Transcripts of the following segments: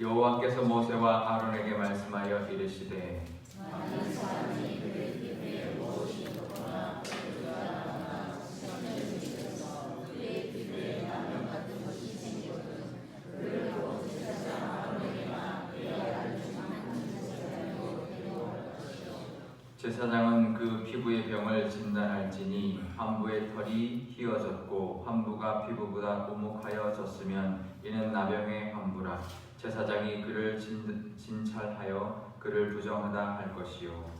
여호와께서 모세와 아론에게 말씀하여 이르시되 제사장은 그 피부의 병을 진단할지니 환부의 털이 휘어졌고 환부가 피부보다 오목하여졌으면 이는 나병의 환부라. 제사장이 그를 진찰하여 그를 부정하다 할 것이요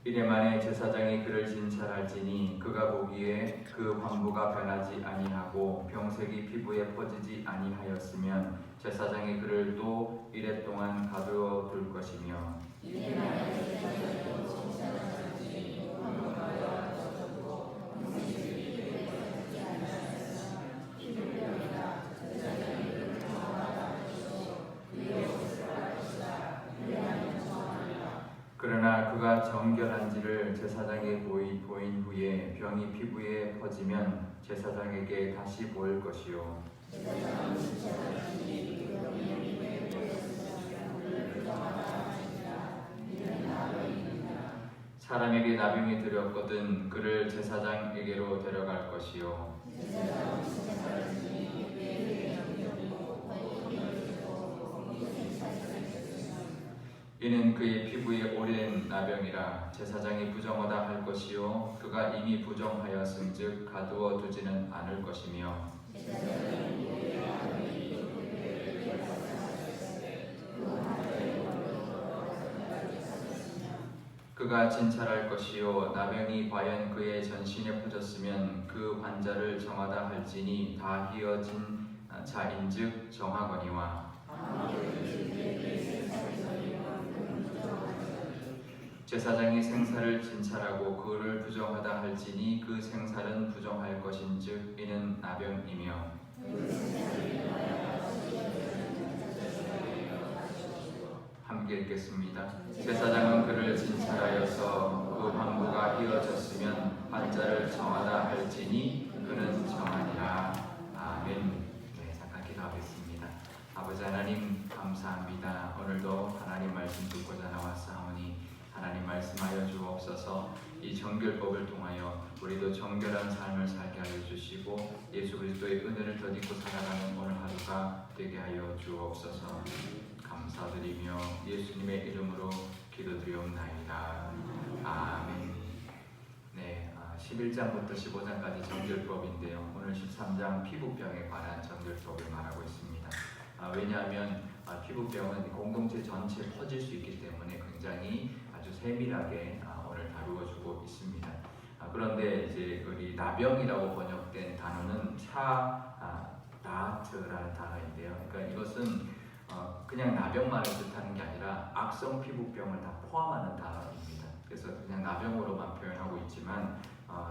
이래 만에 제사장이 그를 진찰할지니 그가 보기에 그 환부가 변하지 아니하고 병색이 피부에 퍼지지 아니하였으면 제사장이 그를 또 이래 동안 가두어 둘 것이며 그러나 그가 정결한지를 제사장에 보인 후에 병이 피부에 퍼지면 제사장에게 다시 보일 것이요 사람에게 나병이 들었거든 그를 제사장에게로 데려갈 것이요 이는 그의 피부에 오랜 나병이라. 제사장이 부정하다 할 것이요 그가 이미 부정하였은즉 가두어 두지는 않을 것이며 그가 진찰할 것이요 나병이 과연 그의 전신에 퍼졌으면 그 환자를 정하다 할지니 다 휘어진 자인즉 정하거니와 제사장이 생사를 진찰하고 그를 부정하다 할지니 그 생사는 부정할 것인즉 이는 나병이며 함께 읽겠습니다. 제사장은 그를 진찰하여서 그 환부가 휘어졌으면 환자를 정하다 할지니 그는 정하니라. 아멘. 네, 잠깐 기도하겠습니다. 아버지 하나님 감사합니다. 오늘도 하나님 말씀 듣고자 나왔사오니 하나님 말씀하여 주옵소서. 이 정결법을 통하여 우리도 정결한 삶을 살게 하여 주시고 예수 그리스도의 은혜를 덧입고 살아가는 오늘 하루가 되게 하여 주옵소서. 감사드리며 예수님의 이름으로 기도드리옵나이다. 아멘. 네, 11장부터 15장까지 정결법인데요. 오늘 13장 피부병에 관한 정결법을 말하고 있습니다. 왜냐하면 피부병은 공동체 전체에 퍼질 수 있기 때문에 굉장히 아주 세밀하게 오늘 다루어주고 있습니다. 그런데 이제 우리 나병이라고 번역된 단어는 다트라는 단어인데요. 그러니까 이것은 그냥 나병만을 뜻하는 게 아니라 악성 피부병을 다 포함하는 단어입니다. 그래서 그냥 나병으로만 표현하고 있지만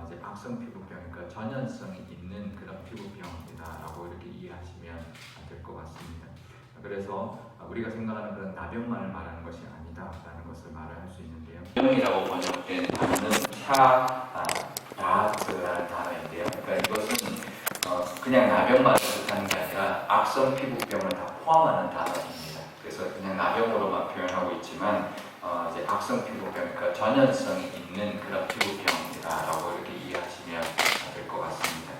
이제 악성 피부병, 그러니까 전염성이 있는 그런 피부병이다라고 이렇게 이해하시면 될 것 같습니다. 그래서 우리가 생각하는 그런 나병만을 말하는 것이 아니다라는 것을 말을 할 수 있는데요. 병이라고 번역된 단어는 다트라는 단어인데요. 그러니까 이것은 그냥 나병만을 뜻하는 게 아니라 악성 피부병을 다 포함하는 단어입니다. 그래서 그냥 나병으로만 표현하고 있지만 이제 악성 피부병, 그러니까 전염성이 있는 그런 피부병이다라고 이렇게 이해하시면 될 것 같습니다.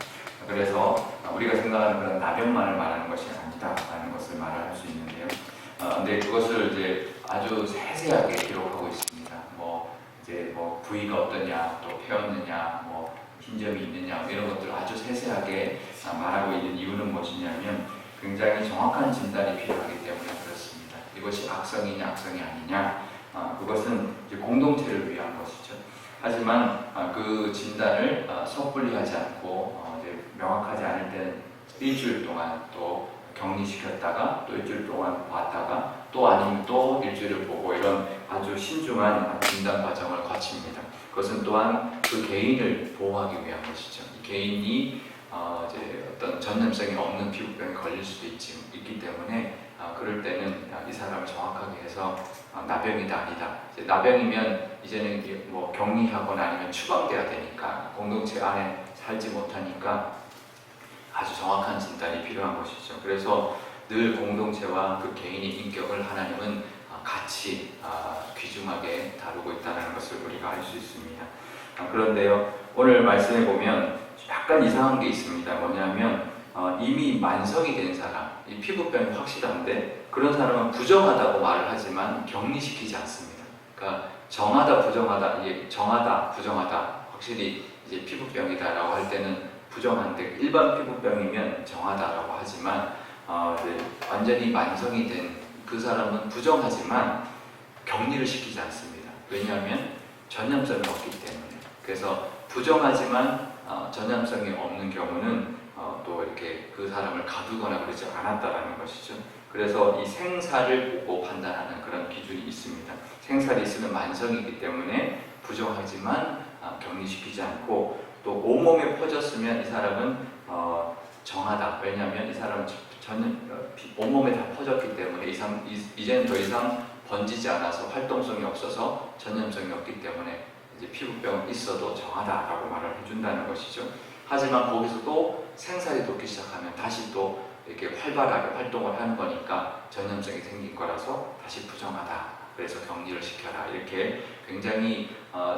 그래서 우리가 생각하는 그런 나병만을 말하는 것이 아니다라는 것을 말할 수 있는데요. 근데 그것을 이제 아주 세세하게 기록하고 있습니다. 이제 부위가 어떠냐, 또 펴었느냐, 흰 점이 있느냐 이런 것들을 아주 세세하게 말하고 있는 이유는 무엇이냐면 굉장히 정확한 진단이 필요하기 때문에 그렇습니다. 이것이 악성이냐 악성이 아니냐 그것은 이제 공동체를 위한 것이죠. 하지만 그 진단을 섣불리 하지 않고 이제 명확하지 않을 때는 일주일 동안 또 격리시켰다가 또 일주일 동안 봤다가 또 아니면 또 일주일을 보고 이런 아주 신중한 진단 과정을 거칩니다. 그것은 또한 그 개인을 보호하기 위한 것이죠. 이 개인이 이제 어떤 전염성이 없는 피부병에 걸릴 수도 있기 때문에 그럴 때는 이 사람을 정확하게 해서 나병이다 아니다. 이제 나병이면 이제는 뭐 격리하거나 아니면 추방돼야 되니까 공동체 안에 살지 못하니까 아주 정확한 진단이 필요한 것이죠. 그래서 늘 공동체와 그 개인의 인격을 하나님은 같이 귀중하게 다루고 있다는 것을 우리가 알 수 있습니다. 그런데요, 오늘 말씀에 보면 약간 이상한 게 있습니다. 뭐냐면 이미 만성이 된 사람, 이 피부병이 확실한데 그런 사람은 부정하다고 말을 하지만 격리시키지 않습니다. 그러니까 정하다, 부정하다, 이게 정하다, 부정하다, 확실히 이제 피부병이다라고 할 때는 부정한데 일반 피부병이면 정하다라고 하지만 완전히 만성이 된 그 사람은 부정하지만 격리를 시키지 않습니다. 왜냐하면 전염성이 없기 때문에. 그래서 부정하지만 전염성이 없는 경우는 또 이렇게 그 사람을 가두거나 그러지 않았다라는 것이죠. 그래서 이 생사를 보고 판단하는 그런 기준이 있습니다. 생살이 있으면 만성이기 때문에 부정하지만 격리시키지 않고 또 온몸에 퍼졌으면 이 사람은 정하다. 왜냐하면 이 사람은 온몸에 다 퍼졌기 때문에 이제는 더 이상 번지지 않아서 활동성이 없어서 전염성이 없기 때문에 이제 피부병은 있어도 정하다라고 말을 해준다는 것이죠. 하지만 거기서 또 생살이 돋기 시작하면 다시 또 이렇게 활발하게 활동을 하는 거니까 전염성이 생긴 거라서 다시 부정하다. 그래서 격리를 시켜라. 이렇게 굉장히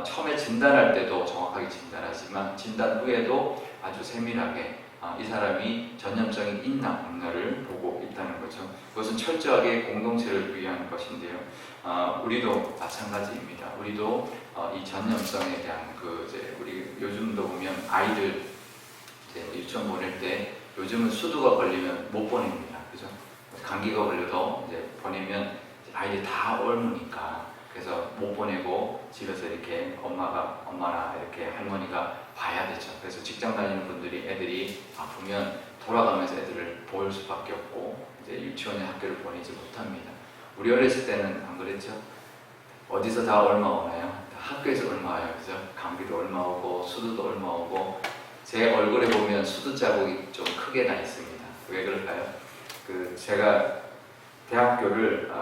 처음에 진단할 때도 정확하게 진단하지만 진단 후에도 아주 세밀하게 이 사람이 전염성이 있나 없나를 보고 있다는 거죠. 그것은 철저하게 공동체를 위한 것인데요. 우리도 마찬가지입니다. 우리도 이 전염성에 대한 우리 요즘도 보면 아이들 이제 유치원 보낼 때 요즘은 수두가 걸리면 못 보냅니다. 그죠? 감기가 걸려도 이제 보내면 아이들이 다 옮으니까 그래서 못 보내고 집에서 이렇게 엄마나 이렇게 할머니가 봐야 되죠. 그래서 직장 다니는 분들이 애들이 아프면 돌아가면서 애들을 볼 수밖에 없고 이제 유치원에 학교를 보내지 못합니다. 우리 어렸을 때는 안 그랬죠? 어디서 다 얼마 오나요? 학교에서 얼마 와요, 그죠? 감기도 얼마 오고 수두도 얼마 오고 제 얼굴에 보면 수두 자국이 좀 크게 나 있습니다. 왜 그럴까요? 제가 대학교를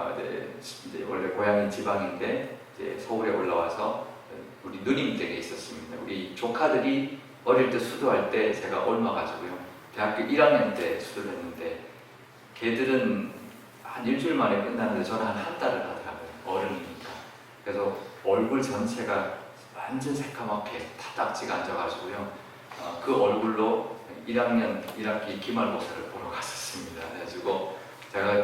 이제 원래 고향이 지방인데 이제 서울에 올라와서 우리 누님 댁에 있었습니다. 우리 조카들이 어릴 때 수도할 때 제가 옮아가지고요. 대학교 1학년 때 수도를 했는데 걔들은 한 일주일 만에 끝나는데 저는 한 달을 하더라고요. 어른이니까. 그래서 얼굴 전체가 완전 새까맣게 다 딱지가 앉아가지고요. 그 얼굴로 1학년 1학기 기말고사를 보러 갔었습니다. 그래가지고 제가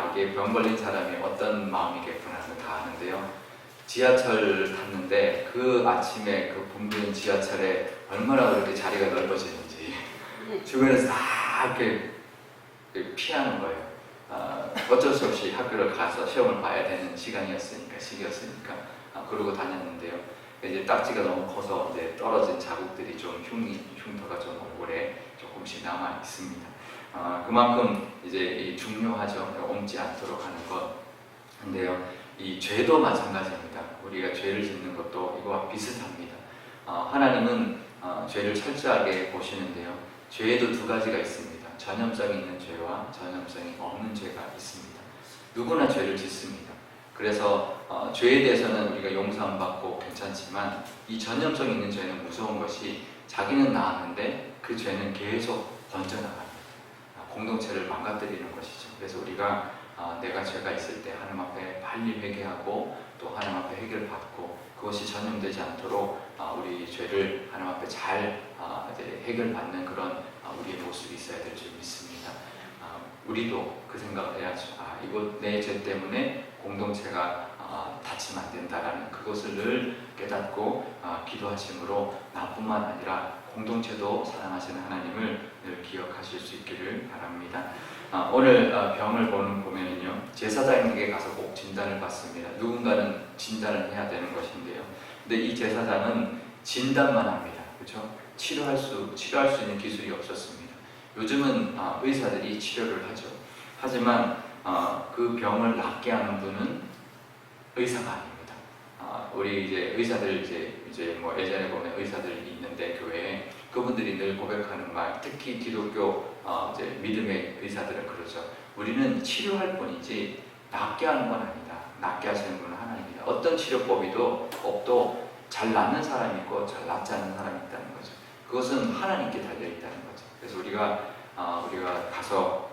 그때 이게 병 걸린 사람이 어떤 마음이겠구나 하는 걸 다 아는데요. 지하철 탔는데 그 아침에 그 붐비는 지하철에 얼마나 그렇게 자리가 넓어지는지 주변에서 다 이렇게 피하는 거예요. 어쩔 수 없이 학교를 가서 시험을 봐야 되는 시기였으니까 그러고 다녔는데요. 이제 딱지가 너무 커서 이제 떨어진 자국들이 좀 흉터가 좀 얼굴에 조금씩 남아 있습니다. 그만큼 이제 중요하죠. 옮지 않도록 하는 것. 근데요, 이 죄도 마찬가지입니다. 우리가 죄를 짓는 것도 이거와 비슷합니다. 하나님은 죄를 철저하게 보시는데요. 죄에도 두 가지가 있습니다. 전염성이 있는 죄와 전염성이 없는 죄가 있습니다. 누구나 죄를 짓습니다. 그래서 죄에 대해서는 우리가 용서받고 괜찮지만 이 전염성 있는 죄는 무서운 것이 자기는 나았는데 그 죄는 계속 번져나갑니다. 공동체를 망가뜨리는 것이죠. 그래서 우리가 내가 죄가 있을 때 하나님 앞에 빨리 회개하고 또 하나님 앞에 해결받고 그것이 전염되지 않도록 우리 죄를 하나님 앞에 잘 이제 해결받는 그런 우리의 모습이 있어야 될 줄 믿습니다. 우리도 그 생각을 해야죠. 이거 내 죄 때문에 공동체가 다치면 안 된다라는 그것을 늘 깨닫고 기도하심으로 나뿐만 아니라 공동체도 사랑하시는 하나님을 늘 기억하실 수 있기를 바랍니다. 오늘 병을 보면은요, 제사장에게 가서 꼭 진단을 받습니다. 누군가는 진단을 해야 되는 것인데요. 근데 이 제사장은 진단만 합니다. 그렇죠? 치료할 수 있는 기술이 없었습니다. 요즘은 의사들이 치료를 하죠. 하지만 그 병을 낫게 하는 분은 의사가 아닙니다. 우리 이제 의사들 이제 뭐 예전에 보면 의사들이 있는데 교회에 그분들이 늘 고백하는 말, 특히 기독교 이제 믿음의 의사들은 그러죠. 우리는 치료할 뿐이지 낫게 하는 건 아니다. 낫게 하시는 분은 하나님이다. 어떤 치료법이도 없도 잘 낫는 사람이 있고 잘 낫지 않는 사람이 있다는 거죠. 그것은 하나님께 달려 있다는 거죠. 그래서 우리가 가서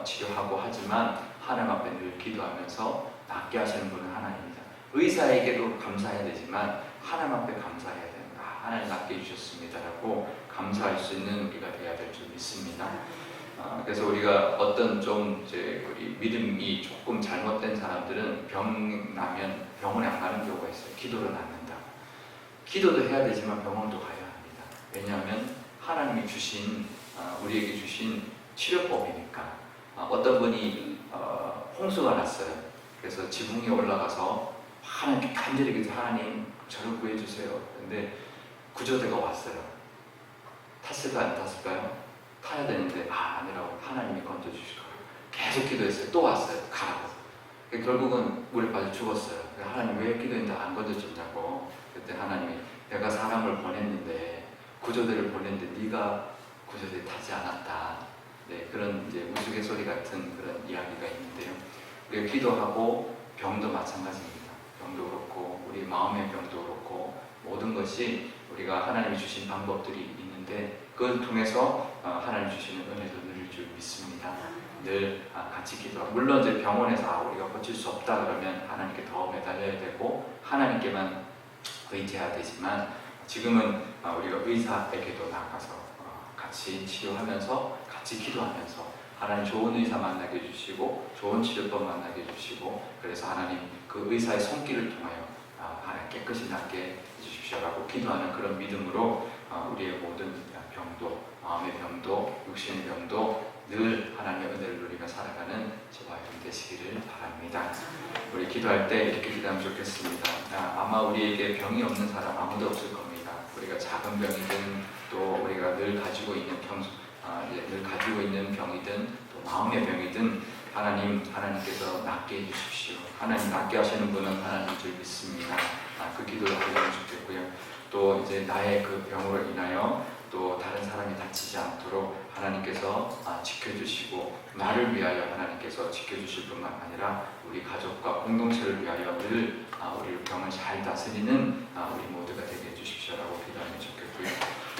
치료하고 하지만 하나님 앞에 늘 기도하면서 낫게 하시는 분은 하나님이다. 의사에게도 감사해야 되지만 하나님 앞에 감사해야 된다. 하나님 낫게 해주셨습니다라고 감사할 수 있는 우리가 되어야 될 줄 믿습니다. 그래서 우리가 어떤 좀 이제 우리 믿음이 조금 잘못된 사람들은 병 나면 병원에 안 가는 경우가 있어요. 기도를 낫는다. 기도도 해야 되지만 병원도 가야 합니다. 왜냐하면 하나님이 주신 우리에게 주신 치료법이니까. 어떤 분이 홍수가 났어요. 그래서 지붕에 올라가서 하나님께 간절히 기도, 하나님 저를 구해주세요. 근데 구조대가 왔어요. 탔을까 안 탔을까요? 타야 되는데 아니라고 하나님이 건져주실 거예요. 계속 기도했어요. 또 왔어요. 가라고. 결국은 물에 빠져 죽었어요. 하나님 왜 기도했는데 안 건져주냐고. 그때 하나님이 내가 사람을 보냈는데 구조대를 보냈는데 네가 구조대에 타지 않았다. 네, 그런 이제 우스갯소리 같은 그런 이야기가 있는데요. 우리가 기도하고 병도 마찬가지입니다. 병도 그렇고 우리 마음의 병도 그렇고 모든 것이 우리가 하나님이 주신 방법들이 있는데 그걸 통해서 하나님 주시는 은혜도 누릴 줄 믿습니다. 늘 같이 기도하고 물론 이제 병원에서 우리가 고칠 수 없다 그러면 하나님께 더 매달려야 되고 하나님께만 의지해야 되지만 지금은 우리가 의사에게도 나가서 같이 치료하면서 같이 기도하면서 하나님 좋은 의사 만나게 해주시고 좋은 치료법 만나게 해주시고 그래서 하나님 그 의사의 손길을 통하여 하나님 깨끗이 낫게 해주십시오라고 기도하는 그런 믿음으로 우리의 모든 병도 마음의 병도 육신의 병도 늘 하나님의 은혜를 누리며 살아가는 저와 여러분 되시기를 바랍니다. 우리 기도할 때 이렇게 기도하면 좋겠습니다. 아마 우리에게 병이 없는 사람 아무도 없을 겁니다. 우리가 작은 병이든 또 우리가 늘 가지고 있는 늘 가지고 있는 병이든 또 마음의 병이든 하나님께서 낫게 해주십시오. 하나님 낫게 하시는 분은 하나님인 줄 믿습니다. 그 기도를 드리면 좋겠고요. 또 이제 나의 그 병으로 인하여 또 다른 사람이 다치지 않도록 하나님께서 지켜주시고 나를 위하여 하나님께서 지켜주실 뿐만 아니라 우리 가족과 공동체를 위하여 늘 우리 병을 잘 다스리는 우리 모두가 되게 해주십시오라고 기도하면 좋겠고요.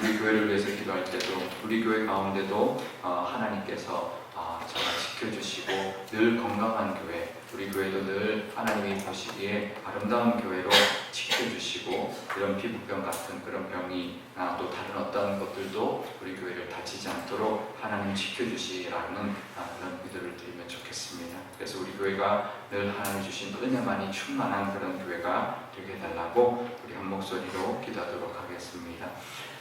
우리 교회를 위해서 기도할 때도 우리 교회 가운데도 하나님께서 정말 지켜주시고 늘 건강한 교회 우리 교회도 늘 하나님이 보시기에 아름다운 교회로 지켜주시고 이런 피부병 같은 그런 병이 또 다른 어떤 것들도 우리 교회를 다치지 않도록 하나님 지켜주시라는 그런 기도를 드리면 좋겠습니다. 그래서 우리 교회가 늘 하나님 주신 은혜만이 충만한 그런 교회가 되게 해달라고 우리 한 목소리로 기도하도록 하겠습니다.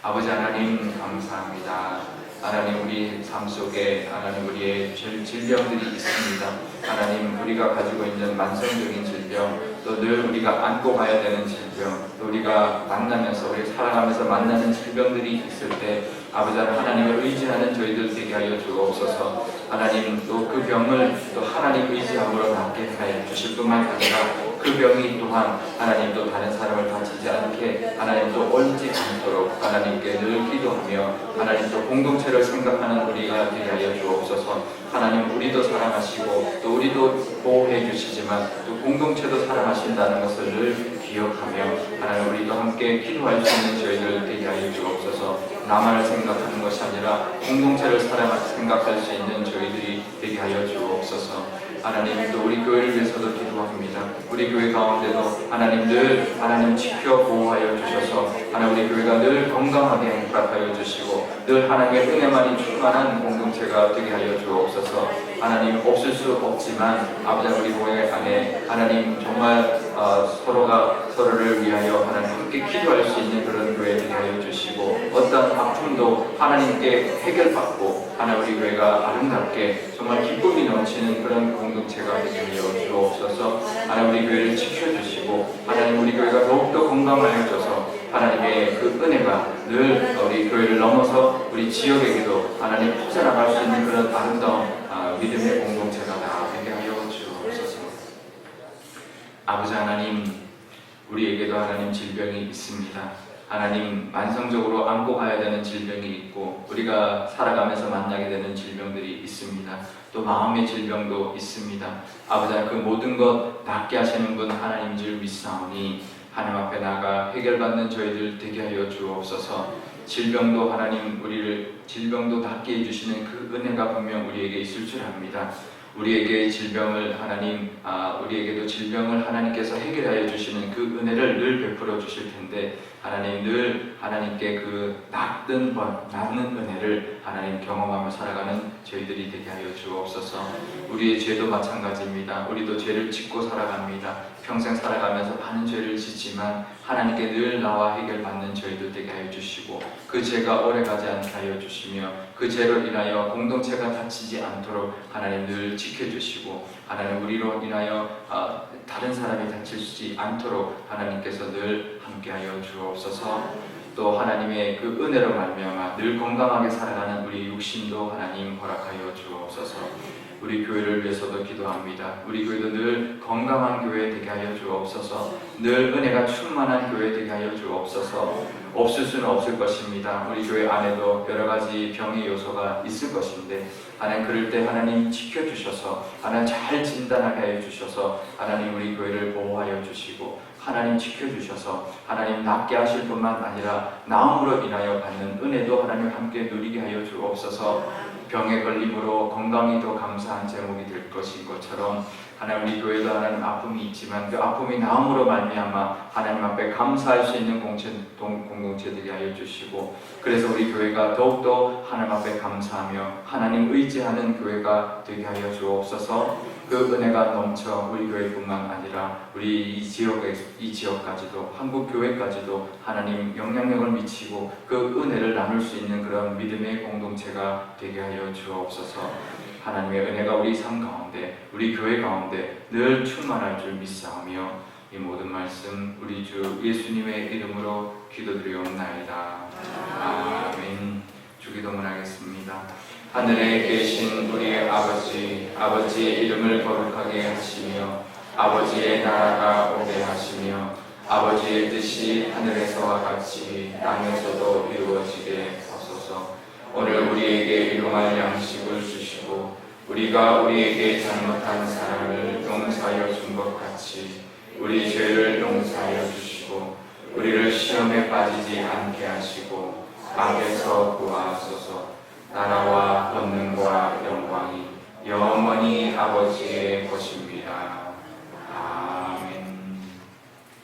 아버지 하나님 감사합니다. 하나님 우리 삶 속에 하나님 우리의 질병들이 있습니다. 하나님 우리가 가지고 있는 만성적인 질병 또 늘 우리가 안고 가야 되는 질병 또 우리가 만나면서 우리 살아가면서 만나는 질병들이 있을 때 아버지 하나님을 의지하는 저희들 되게 하여 주옵소서. 하나님 또 그 병을 또 하나님 의지함으로 낫게 하여 주실 뿐만 아니라 그 병이 또한 하나님 또 다른 사람을 다치지 않게 하나님 또 옳지 않도록 하나님께 늘 기도하며 하나님 또 공동체를 생각하는 우리가 되게 하여 주옵소서. 하나님 우리도 사랑하시고 또 우리도 보호해 주시지만 또 공동체도 사랑하신다는 것을 늘 기억하며 하나님 우리도 함께 기도할 수 있는 저희들 되게 하여 주옵소서. 나만을 생각하는 것이 아니라 공동체를 생각할 수 있는 저희들이 되게 하여 주옵소서. 하나님 또 우리 교회를 위해서도 기도합니다. 우리 교회 가운데도 하나님 늘 하나님 지켜 보호하여 주셔서 하나님 우리 교회가 늘 건강하게 행복하여 주시고 늘 하나님의 은혜만이 충만한 공동체가 되게 하여 주옵소서. 하나님 없을 수 없지만 아버지 우리 교회 안에 하나님 정말 서로가 서로를 위하여 하나님 함께 기도할 수 있는 그런 교회 되게 하여 주시고 어떤 아픔도 하나님께 해결받고 하나님 우리 교회가 아름답게 정말 기쁨이 넘치는 그런 공동체가 되게 하여 주옵소서. 하나님 우리 교회를 지켜주시고 하나님 우리 교회가 더욱더 건강하여져서 하나님의 그 은혜가 늘 우리 교회를 넘어서 우리 지역에게도 하나님 퍼져나갈 수 있는 그런 아름다운 믿음의 공동체가 되게 하여 주옵소서. 아버지 하나님 우리에게도 하나님 질병이 있습니다. 하나님 만성적으로 안고 가야 되는 질병이 있고 우리가 살아가면서 만나게 되는 질병들이 있습니다. 또 마음의 질병도 있습니다. 아버지 그 모든 것 낫게 하시는 분 하나님 줄 믿사오니 하나님 앞에 나가 해결받는 저희들 되게 하여 주옵소서. 질병도 하나님 우리를 질병도 낫게 해주시는 그 은혜가 분명 우리에게 있을 줄 압니다. 우리에게 질병을 하나님 우리에게도 질병을 하나님께서 해결하여 주시는 그 은혜를 늘 베풀어 주실 텐데 하나님 늘 하나님께 그 낫는 은혜를 하나님 경험하며 살아가는 저희들이 되게 하여 주옵소서. 우리의 죄도 마찬가지입니다. 우리도 죄를 짓고 살아갑니다. 평생 살아가면서 많은 죄를 짓지만 하나님께 늘 나와 해결받는 저희들 되게 하여 주시고 그 죄가 오래가지 않게 하여 주시며 그 죄로 인하여 공동체가 다치지 않도록 하나님 늘 지켜주시고 하나님 우리로 인하여 다른 사람이 다치지 않도록 하나님께서 늘 함께하여 주옵소서. 또 하나님의 그 은혜로 말미암아 늘 건강하게 살아가는 우리 육신도 하나님 허락하여 주옵소서. 우리 교회를 위해서도 기도합니다. 우리 교회도 늘 건강한 교회 되게 하여 주옵소서. 늘 은혜가 충만한 교회 되게 하여 주옵소서. 없을 수는 없을 것입니다. 우리 교회 안에도 여러 가지 병의 요소가 있을 것인데 하나님 그럴 때 하나님 지켜주셔서 하나님 잘 진단하게 하여 주셔서 하나님 우리 교회를 보호하여 주시고 하나님 지켜주셔서 하나님 낫게 하실 뿐만 아니라 나음으로 인하여 받는 은혜도 하나님 함께 누리게 하여 주옵소서. 병에 걸림으로 건강이 더 감사한 제목이 될 것인 것처럼 하나님 우리 교회도 하나님 아픔이 있지만 그 아픔이 나음으로 말미암아 하나님 앞에 감사할 수 있는 공동체 되게 하여 주시고 그래서 우리 교회가 더욱더 하나님 앞에 감사하며 하나님 의지하는 교회가 되게 하여 주옵소서. 그 은혜가 넘쳐 우리 교회뿐만 아니라 우리 이 지역까지도 한국 교회까지도 하나님 영향력을 미치고 그 은혜를 나눌 수 있는 그런 믿음의 공동체가 되게 하여 주옵소서. 하나님의 은혜가 우리 삶 가운데 우리 교회 가운데 늘 충만할 줄 믿사오며 이 모든 말씀 우리 주 예수님의 이름으로 기도드리옵나이다. 아멘. 주기도문하겠습니다. 하늘에 계신 우리의 아버지의 이름을 거룩하게 하시며 아버지의 나라가 오게 하시며 아버지의 뜻이 하늘에서와 같이 땅에서도 이루어지게 하소서. 오늘 우리에게 일용할 양식을 주시고 우리가 우리에게 잘못한 사람을 용서하여 준 것 같이 우리 죄를 용서하여 주시고 우리를 시험에 빠지지 않게 하시고 악에서 구하소서. 나라와 권능과 영광이 영원히 아버지의 것입니다.